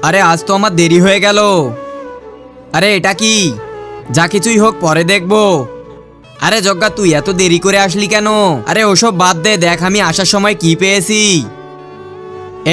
আরে আজ তো আমার দেরি হয়ে গেল। আরে এটা কি? যা কিছুই হোক পরে দেখবো। আরে যজ্ঞা, তুই এত দেরি করে আসলি কেন? আরে ওসব বাদ দে, দেখ আমি আসার সময় কি পেয়েছি।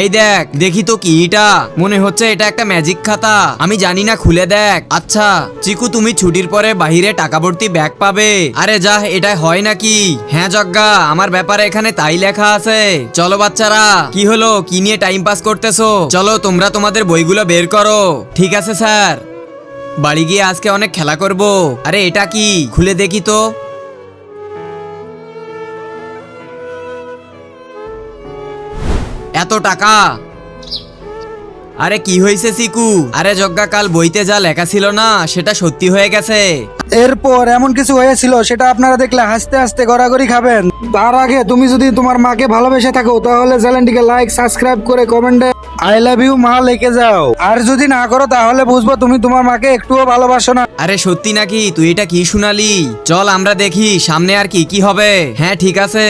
এই দেখ, দেখি তো কি এটা। মনে হচ্ছে এটা একটা ম্যাজিক খাতা। আমি জানি না, খুলে দেখ। আচ্ছা চিকু, তুমি ছুটির পরে বাহিরে টাকা ভর্তি ব্যাগ পাবে। আরে যা, এটা হয় নাকি? হ্যাঁ যজ্ঞা, আমার ব্যাপারে এখানে তাই লেখা আছে। চলো বাচ্চারা, কি হলো, কি নিয়ে টাইম পাস করতেছো? চলো তোমরা তোমাদের বইগুলো বের করো। ঠিক আছে স্যার। বাড়ি গিয়ে আজকে অনেক খেলা করব। আরে এটা কি, খুলে দেখি তো। এত টাকা! আরে কি হয়েছে চিকু? আরে যজ্ঞা, কাল বইতে যা লেখা ছিল না সেটা সত্যি হয়ে গেছে। এরপর এমন কিছু হয়েছিল সেটা আপনারা দেখলে হাসতে হাসতে গড়াগড়ি খাবেন। তার আগে তুমি যদি তোমার মাকে ভালোবেসে থাকো তাহলে চ্যানেলটিকে লাইক সাবস্ক্রাইব করে কমেন্টে আই লাভ ইউ মা লিখে যাও। আর যদি না করো তাহলে বুঝবো তুমি তোমার মাকে একটুও ভালোবাসো না। আরে সত্যি নাকি? তুই এটা কি শুনালি? চল আমরা দেখি সামনে আর কি কি হবে। হ্যাঁ ঠিক আছে।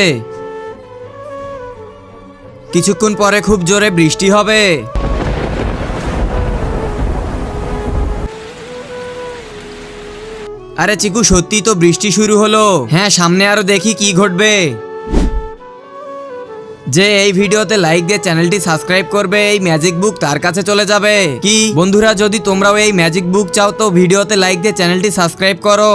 কিছুক্ষণ পরে খুব জোরে বৃষ্টি হবে। আরে চিকু, সত্যি তো বৃষ্টি শুরু হলো। হ্যাঁ, সামনে আরো দেখি কি ঘটবে। যে এই ভিডিওতে লাইক দিয়ে চ্যানেলটি সাবস্ক্রাইব করবে, এই ম্যাজিক বুক তার কাছে চলে যাবে। কি বন্ধুরা, যদি তোমরাও এই ম্যাজিক বুক চাও তো ভিডিওতে লাইক দিয়ে চ্যানেলটি সাবস্ক্রাইব করো।